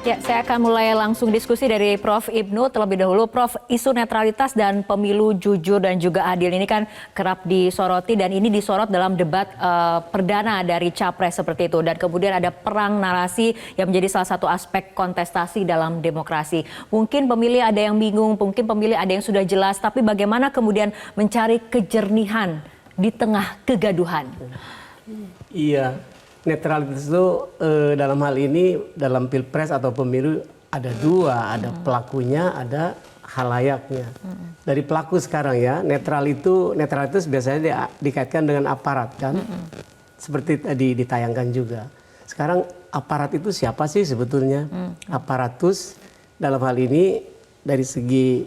Ya, saya akan mulai langsung diskusi dari Prof. Ibnu terlebih dahulu. Prof, isu netralitas dan pemilu jujur dan juga adil ini kan kerap disoroti dan ini disorot dalam debat perdana dari Capres seperti itu. Dan kemudian ada perang narasi yang menjadi salah satu aspek kontestasi dalam demokrasi. Mungkin pemilih ada yang bingung, mungkin pemilih ada yang sudah jelas, tapi bagaimana kemudian mencari kejernihan di tengah kegaduhan? Iya. Netralitas itu dalam hal ini dalam pilpres atau pemilu ada dua, ada pelakunya, ada halayaknya. Dari pelaku sekarang ya, netralitas biasanya dikaitkan dengan aparat kan, seperti tadi ditayangkan juga. Sekarang aparat itu siapa sih sebetulnya? Aparatus dalam hal ini dari segi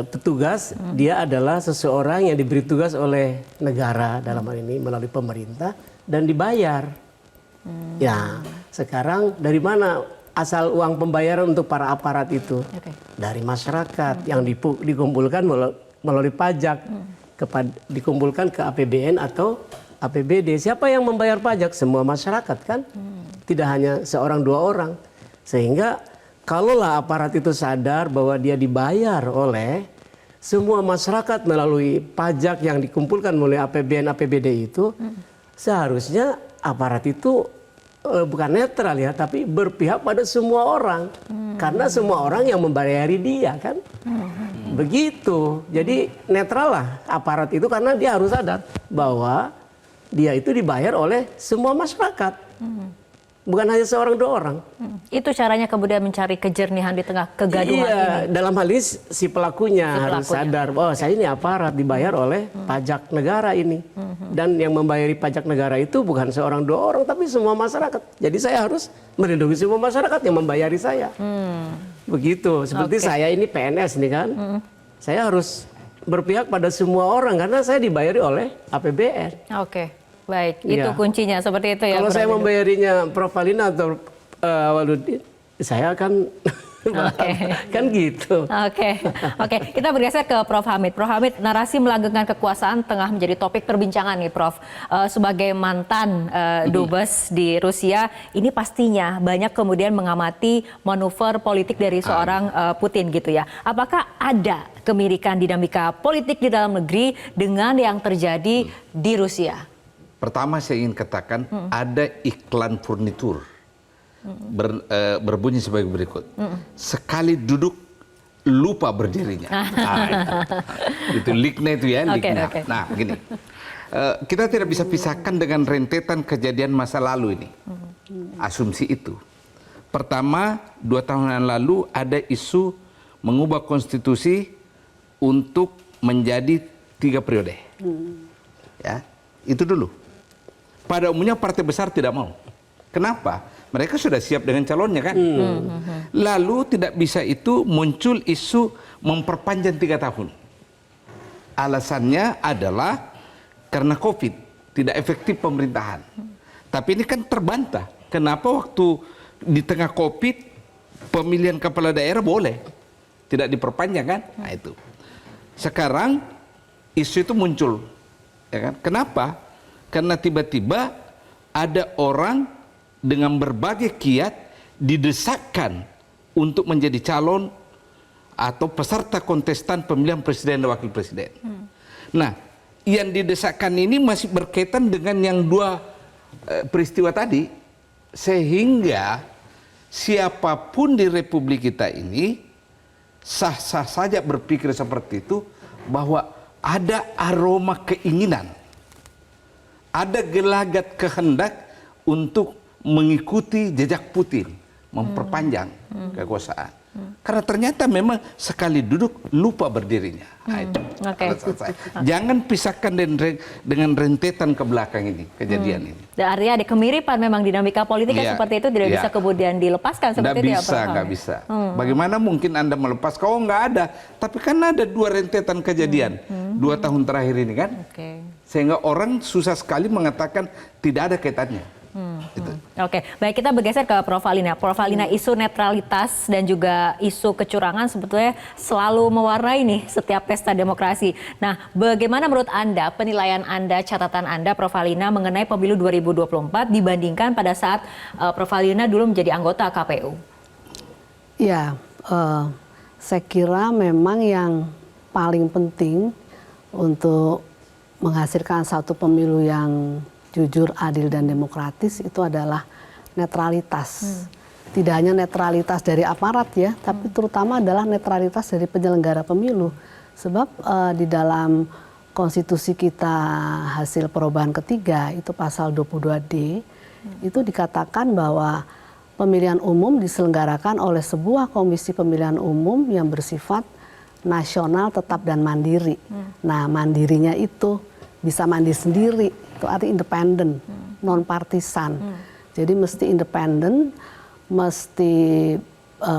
petugas, dia adalah seseorang yang diberi tugas oleh negara dalam hal ini melalui pemerintah dan dibayar. Ya, sekarang dari mana asal uang pembayaran untuk para aparat itu? Dari masyarakat yang dikumpulkan melalui pajak, dikumpulkan ke APBN atau APBD. Siapa yang membayar pajak? Semua masyarakat kan? Tidak hanya seorang dua orang. Sehingga kalaulah aparat itu sadar bahwa dia dibayar oleh semua masyarakat melalui pajak yang dikumpulkan melalui APBN, APBD itu, seharusnya aparat itu bukan netral ya, tapi berpihak pada semua orang. Karena semua orang yang membayari dia kan. Begitu. Jadi netral lah aparat itu karena dia harus sadar bahwa dia itu dibayar oleh semua masyarakat. Bukan hanya seorang dua orang. Itu caranya kemudian mencari kejernihan di tengah kegaduhan ini. Dalam hal ini si pelakunya harus sadar bahwa saya ini aparat dibayar oleh pajak negara ini. Dan yang membayari pajak negara itu bukan seorang dua orang tapi semua masyarakat. Jadi saya harus melindungi semua masyarakat yang membayari saya. Begitu. Seperti saya ini PNS nih kan. Saya harus berpihak pada semua orang karena saya dibayari oleh APBN. Baik, itu kuncinya seperti itu ya. Kalau saya membayarinya Prof. Valina atau Waludin, saya akan kan gitu. Oke. Kita bergeser ke Prof. Hamid. Prof. Hamid, narasi melanggengkan kekuasaan tengah menjadi topik perbincangan nih, Prof. Sebagai mantan dubes di Rusia, ini pastinya banyak kemudian mengamati manuver politik dari seorang Putin gitu ya. Apakah ada kemirikan dinamika politik di dalam negeri dengan yang terjadi di Rusia? Pertama saya ingin katakan ada iklan furnitur berbunyi sebagai berikut. Sekali duduk lupa berdirinya. Itu likna itu ya. Nah begini, kita tidak bisa pisahkan dengan rentetan kejadian masa lalu ini. Asumsi itu. Pertama, 2 tahun yang lalu ada isu mengubah konstitusi untuk menjadi 3 periode. Ya, itu dulu. Pada umumnya partai besar tidak mau. Kenapa? Mereka sudah siap dengan calonnya kan. Lalu tidak bisa itu muncul isu memperpanjang 3 tahun. Alasannya adalah karena COVID, tidak efektif pemerintahan. Tapi ini kan terbantah. Kenapa waktu di tengah COVID pemilihan kepala daerah boleh, tidak diperpanjang kan? Nah itu. Sekarang isu itu muncul, ya kan? Kenapa? Karena tiba-tiba ada orang dengan berbagai kiat didesakkan untuk menjadi calon atau peserta kontestan pemilihan presiden dan wakil presiden. Nah, yang didesakkan ini masih berkaitan dengan yang 2 peristiwa tadi, sehingga siapapun di Republik kita ini sah-sah saja berpikir seperti itu, bahwa ada aroma keinginan, ada gelagat kehendak untuk mengikuti jejak Putin, memperpanjang kekuasaan. Karena ternyata memang sekali duduk lupa berdirinya. Jangan pisahkan dengan rentetan ke belakang ini, kejadian ini. Artinya ada kemiripan memang dinamika politiknya seperti itu tidak bisa kemudian dilepaskan seperti itu ya Prof. Nggak bisa. Bagaimana mungkin Anda melepas? Kalau nggak ada, tapi kan ada 2 rentetan kejadian 2 tahun terakhir ini kan. Sehingga orang susah sekali mengatakan tidak ada kaitannya. Gitu. Oke, baik, kita bergeser ke Prof. Alina. Prof. Alina, isu netralitas dan juga isu kecurangan sebetulnya selalu mewarnai nih setiap pesta demokrasi. Nah, bagaimana menurut Anda, penilaian Anda, catatan Anda, Prof. Alina, mengenai pemilu 2024 dibandingkan pada saat Prof. Alina dulu menjadi anggota KPU? Ya, saya kira memang yang paling penting untuk menghasilkan satu pemilu yang jujur, adil, dan demokratis itu adalah netralitas. Tidak hanya netralitas dari aparat ya, tapi terutama adalah netralitas dari penyelenggara pemilu. Sebab di dalam konstitusi kita hasil perubahan ketiga, itu pasal 22D, itu dikatakan bahwa pemilihan umum diselenggarakan oleh sebuah komisi pemilihan umum yang bersifat nasional, tetap, dan mandiri. Nah, mandirinya itu bisa mandiri sendiri, itu arti independen, non partisan. Jadi mesti independen, mesti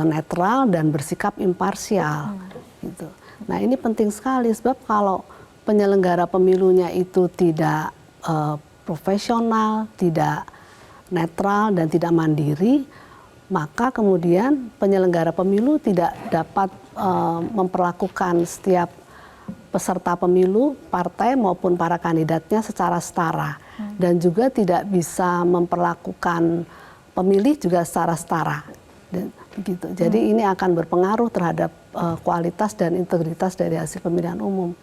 netral dan bersikap imparsial. Gitu. Nah, ini penting sekali sebab kalau penyelenggara pemilunya itu tidak profesional, tidak netral dan tidak mandiri, maka kemudian penyelenggara pemilu tidak dapat memperlakukan setiap peserta pemilu, partai maupun para kandidatnya secara setara, dan juga tidak bisa memperlakukan pemilih juga secara setara. Dan begitu. Jadi ini akan berpengaruh terhadap kualitas dan integritas dari hasil pemilihan umum.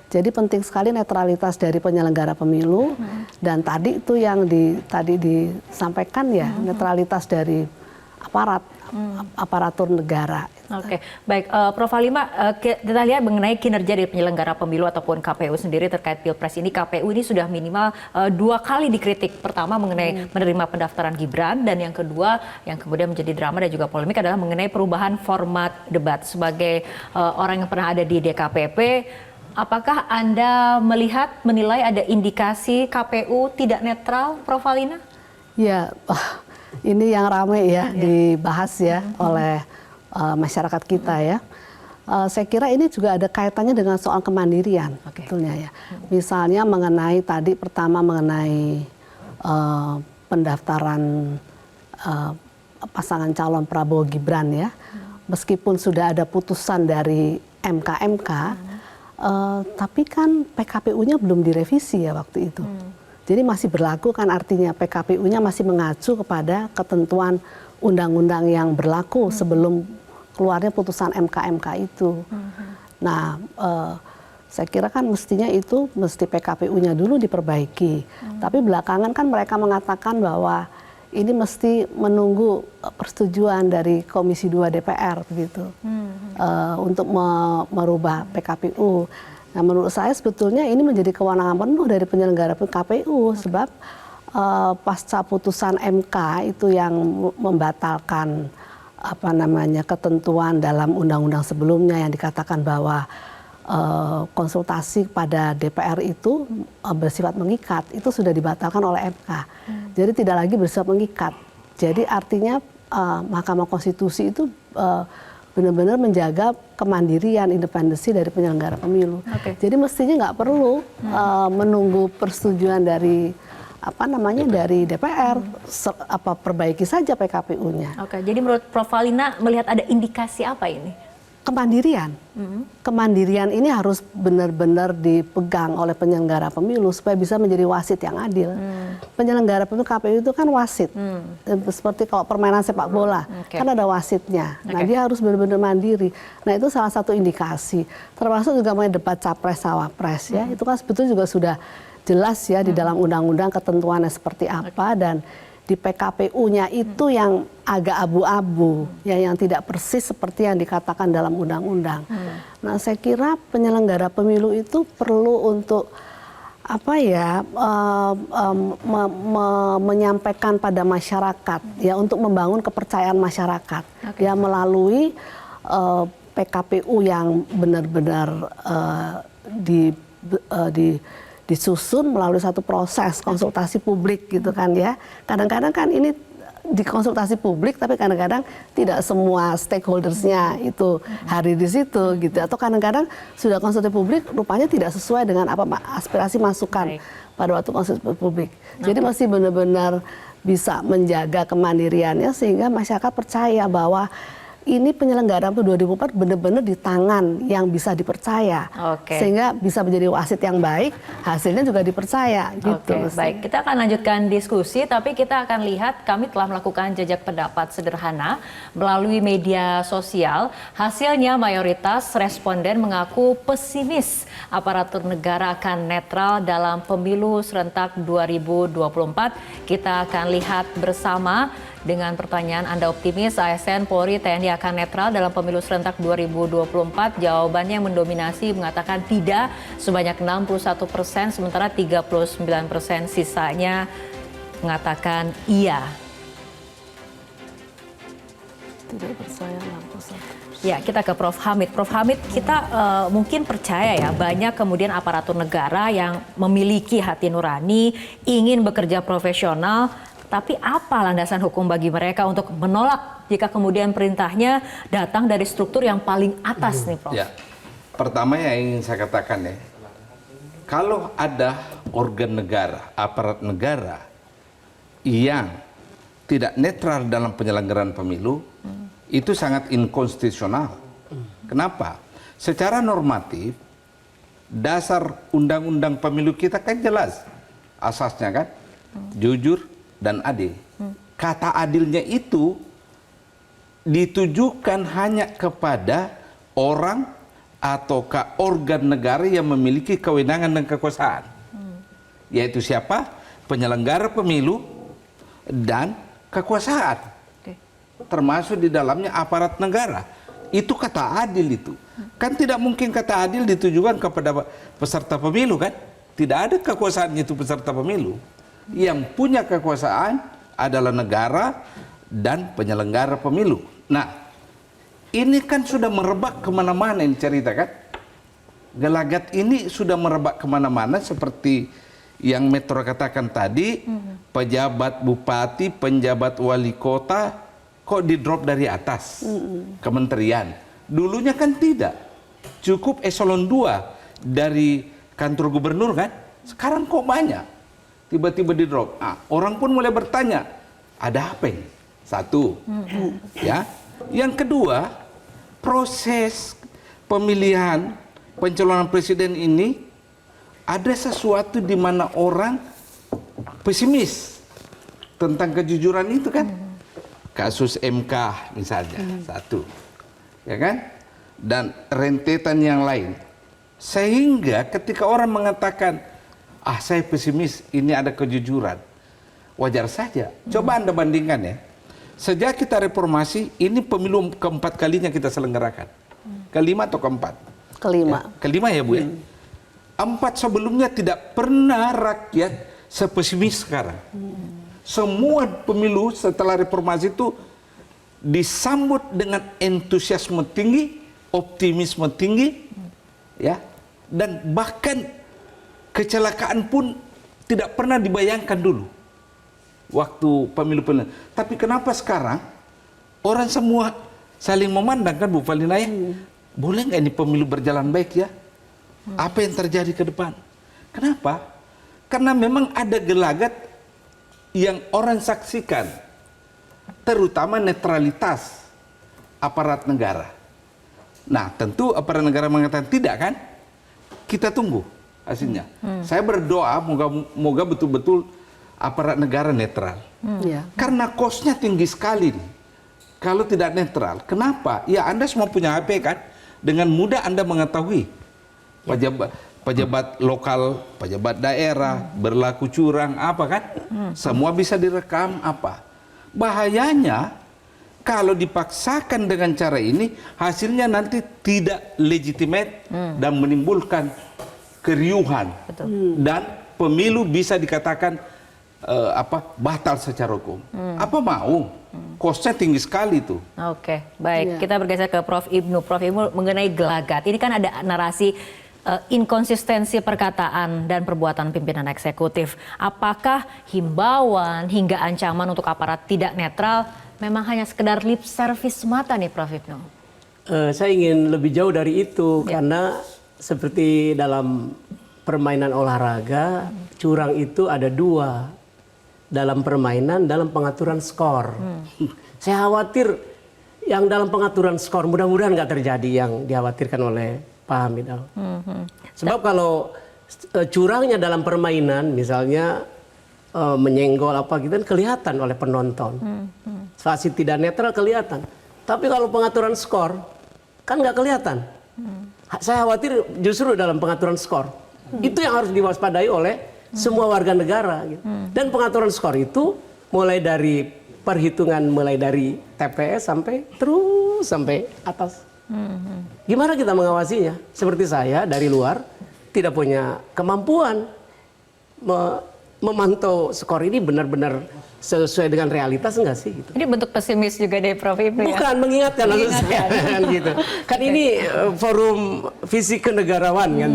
Jadi penting sekali netralitas dari penyelenggara pemilu, dan tadi itu yang tadi disampaikan ya, netralitas dari aparat, aparatur negara. Oke, baik, Prof. Alina, kita lihat mengenai kinerja dari penyelenggara pemilu ataupun KPU sendiri terkait Pilpres ini. KPU ini sudah minimal 2 kali dikritik. Pertama mengenai menerima pendaftaran Gibran, dan yang kedua yang kemudian menjadi drama dan juga polemik adalah mengenai perubahan format debat. Sebagai orang yang pernah ada di DKPP, apakah Anda menilai ada indikasi KPU tidak netral, Prof. Alina? Ya, ini yang ramai ya dibahas ya oleh masyarakat kita ya. Saya kira ini juga ada kaitannya dengan soal kemandirian, betulnya ya. Misalnya mengenai tadi pertama mengenai pendaftaran pasangan calon Prabowo Gibran ya. Meskipun sudah ada putusan dari MK, tapi kan PKPU-nya belum direvisi ya waktu itu. Jadi masih berlaku kan, artinya PKPU-nya masih mengacu kepada ketentuan undang-undang yang berlaku sebelum keluarnya putusan MK itu. Nah, saya kira kan mestinya itu mesti PKPU-nya dulu diperbaiki. Tapi belakangan kan mereka mengatakan bahwa ini mesti menunggu persetujuan dari Komisi 2 DPR begitu, untuk merubah PKPU. Nah, menurut saya sebetulnya ini menjadi kewenangan penuh dari penyelenggara KPU, sebab pasca putusan MK itu yang membatalkan ketentuan dalam undang-undang sebelumnya yang dikatakan bahwa konsultasi pada DPR itu bersifat mengikat, itu sudah dibatalkan oleh MK. Jadi tidak lagi bersifat mengikat. Jadi artinya Mahkamah Konstitusi itu benar-benar menjaga kemandirian, independensi dari penyelenggara pemilu. Jadi mestinya nggak perlu menunggu persetujuan dari dari DPR, perbaiki saja PKPU-nya. Jadi menurut Prof. Alina melihat ada indikasi apa ini? Kemandirian. Kemandirian ini harus benar-benar dipegang oleh penyelenggara pemilu supaya bisa menjadi wasit yang adil. Penyelenggara pemilu KPU itu kan wasit. Seperti kalau permainan sepak bola, kan ada wasitnya. Nah, dia harus benar-benar mandiri. Nah, itu salah satu indikasi. Termasuk juga mengenai debat capres-cawapres ya. Itu kan sebetulnya juga sudah jelas ya di dalam undang-undang ketentuannya seperti apa, dan di PKPU-nya itu yang agak abu-abu, ya, yang tidak persis seperti yang dikatakan dalam undang-undang. Nah, saya kira penyelenggara pemilu itu perlu untuk menyampaikan pada masyarakat, ya, untuk membangun kepercayaan masyarakat, ya, melalui PKPU yang benar-benar disusun melalui satu proses konsultasi publik gitu kan ya. Kadang-kadang kan ini dikonsultasi publik, tapi kadang-kadang tidak semua stakeholdersnya itu hadir di situ gitu. Atau kadang-kadang sudah konsultasi publik rupanya tidak sesuai dengan aspirasi masukan pada waktu konsultasi publik. Jadi masih benar-benar bisa menjaga kemandiriannya sehingga masyarakat percaya bahwa ini penyelenggaraan 2004 benar-benar di tangan yang bisa dipercaya, sehingga bisa menjadi wasit yang baik, hasilnya juga dipercaya. Gitu. Baik, kita akan lanjutkan diskusi, tapi kita akan lihat kami telah melakukan jajak pendapat sederhana melalui media sosial. Hasilnya mayoritas responden mengaku pesimis aparatur negara akan netral dalam pemilu serentak 2024. Kita akan lihat bersama. Dengan pertanyaan, Anda optimis ASN, Polri, TNI akan netral dalam pemilu serentak 2024? Jawabannya yang mendominasi mengatakan tidak sebanyak 61%, sementara 39% sisanya mengatakan iya. Tidak percaya 61%. Ya, kita ke Prof. Hamid. Prof. Hamid, kita mungkin percaya ya banyak kemudian aparatur negara yang memiliki hati nurani, ingin bekerja profesional. Tapi apa landasan hukum bagi mereka untuk menolak jika kemudian perintahnya datang dari struktur yang paling atas nih, Prof? Ya, pertama yang ingin saya katakan ya, kalau ada organ negara, aparat negara yang tidak netral dalam penyelenggaraan pemilu, itu sangat inkonstitusional. Kenapa? Secara normatif, dasar undang-undang pemilu kita kan jelas, asasnya kan, jujur dan adil. Kata adilnya itu ditujukan hanya kepada orang atau ke organ negara yang memiliki kewenangan dan kekuasaan. Yaitu siapa? Penyelenggara pemilu dan kekuasaan. Termasuk di dalamnya aparat negara. Itu kata adil itu. Kan tidak mungkin kata adil ditujukan kepada peserta pemilu kan? Tidak ada kekuasaan itu peserta pemilu. Yang punya kekuasaan adalah negara dan penyelenggara pemilu. Nah, ini kan sudah merebak kemana-mana ini cerita kan? Gelagat ini sudah merebak kemana-mana seperti yang Metro katakan tadi, pejabat bupati, penjabat wali kota, kok di drop dari atas kementerian. Dulunya kan tidak, cukup eselon 2 dari kantor gubernur kan? Sekarang kok banyak? Tiba-tiba di drop. Nah, orang pun mulai bertanya, ada apa ini? Satu, ya. Yang kedua, proses pemilihan pencalonan presiden ini ada sesuatu di mana orang pesimis tentang kejujuran itu kan. Kasus MK misalnya, satu, ya kan? Dan rentetan yang lain. Sehingga ketika orang mengatakan, saya pesimis, ini ada kejujuran. Wajar saja. Coba Anda bandingkan ya. Sejak kita reformasi, ini pemilu keempat kalinya kita selenggarakan. Kelima atau keempat? Kelima. Ya, kelima ya Bu ya? 4 sebelumnya tidak pernah rakyat sepesimis sekarang. Semua pemilu setelah reformasi itu disambut dengan entusiasme tinggi, optimisme tinggi, ya, dan bahkan kecelakaan pun tidak pernah dibayangkan dulu waktu pemilu-pemilu. Tapi kenapa sekarang orang semua saling memandang kan Bu Valina ya? Boleh nggak ini pemilu berjalan baik ya? Apa yang terjadi ke depan? Kenapa? Karena memang ada gelagat yang orang saksikan, terutama netralitas aparat negara. Nah, tentu aparat negara mengatakan tidak kan? Kita tunggu hasilnya. Saya berdoa moga betul-betul aparat negara netral. Karena kosnya tinggi sekali nih. Kalau tidak netral. Kenapa? Ya Anda semua punya HP kan? Dengan mudah Anda mengetahui pejabat lokal, pejabat daerah, berlaku curang, apa kan? Semua bisa direkam apa. Bahayanya kalau dipaksakan dengan cara ini, hasilnya nanti tidak legitimate dan menimbulkan keriuhan. Dan pemilu bisa dikatakan batal secara hukum. Apa mau? Kosnya tinggi sekali itu. Oke, baik. Kita bergeser ke Prof. Ibnu. Prof. Ibnu mengenai gelagat. Ini kan ada narasi inkonsistensi perkataan dan perbuatan pimpinan eksekutif. Apakah himbauan hingga ancaman untuk aparat tidak netral memang hanya sekedar lip service semata nih Prof. Ibnu? Saya ingin lebih jauh dari itu karena seperti dalam permainan olahraga, curang itu ada dua. Dalam permainan, dalam pengaturan skor. Saya khawatir yang dalam pengaturan skor, mudah-mudahan nggak terjadi yang dikhawatirkan oleh Pak Hamid. Sebab kalau curangnya dalam permainan, misalnya menyenggol apa gitu kan kelihatan oleh penonton. Wasit tidak netral kelihatan. Tapi kalau pengaturan skor, kan nggak kelihatan. Saya khawatir justru dalam pengaturan skor. Itu yang harus diwaspadai oleh semua warga negara. Gitu. Dan pengaturan skor itu mulai dari perhitungan, mulai dari TPS sampai atas. Gimana kita mengawasinya? Seperti saya dari luar tidak punya kemampuan memantau skor ini benar-benar sesuai dengan realitas enggak sih? Gitu. Ini bentuk pesimis juga dari Prof Ibnu ya? Bukan, mengingatkan maksud saya. Gitu. Kan ini forum visi kenegarawan, kan,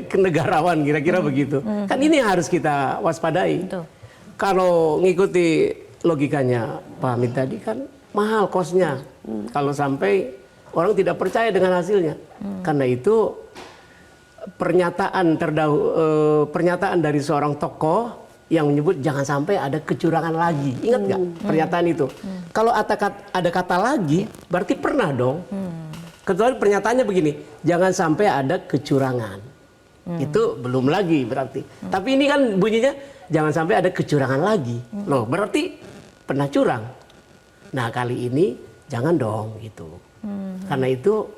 kenegarawan kira-kira begitu. Kan ini yang harus kita waspadai. Betul. Kalau ngikuti logikanya Pak Hamid tadi kan mahal kosnya. Kalau sampai orang tidak percaya dengan hasilnya. Karena itu pernyataan dari seorang tokoh yang menyebut jangan sampai ada kecurangan lagi. Ingat nggak pernyataan itu? Kalau ada kata lagi, berarti pernah dong. Kecuali pernyataannya begini, jangan sampai ada kecurangan. Itu belum lagi berarti. Tapi ini kan bunyinya jangan sampai ada kecurangan lagi. Loh, berarti pernah curang. Nah, kali ini jangan dong gitu. Karena itu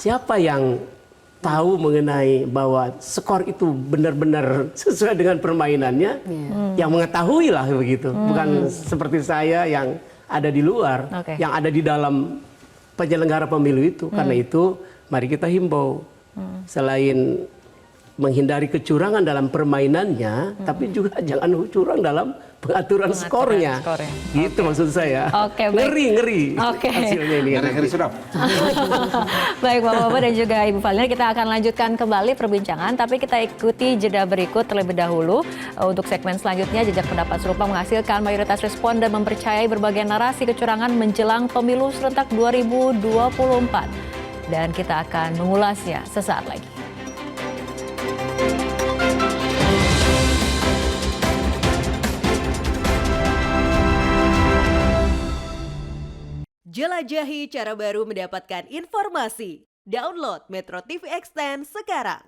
siapa yang tahu mengenai bahwa skor itu benar-benar sesuai dengan permainannya, yang mengetahui lah begitu, bukan seperti saya yang ada di luar, yang ada di dalam penyelenggara pemilu itu. Karena itu mari kita himbau, selain menghindari kecurangan dalam permainannya, tapi juga jangan curang dalam pengaturan skornya. Gitu maksud saya. Ngeri hasilnya ini. Ngeri sedap. Baik Bapak-Bapak dan juga Ibu Valina, kita akan lanjutkan kembali perbincangan, tapi kita ikuti jeda berikut terlebih dahulu. Untuk segmen selanjutnya, jejak pendapat serupa menghasilkan mayoritas responden mempercayai berbagai narasi kecurangan menjelang pemilu serentak 2024. Dan kita akan mengulasnya sesaat lagi. Jelajahi cara baru mendapatkan informasi. Download Metro TV Extend sekarang.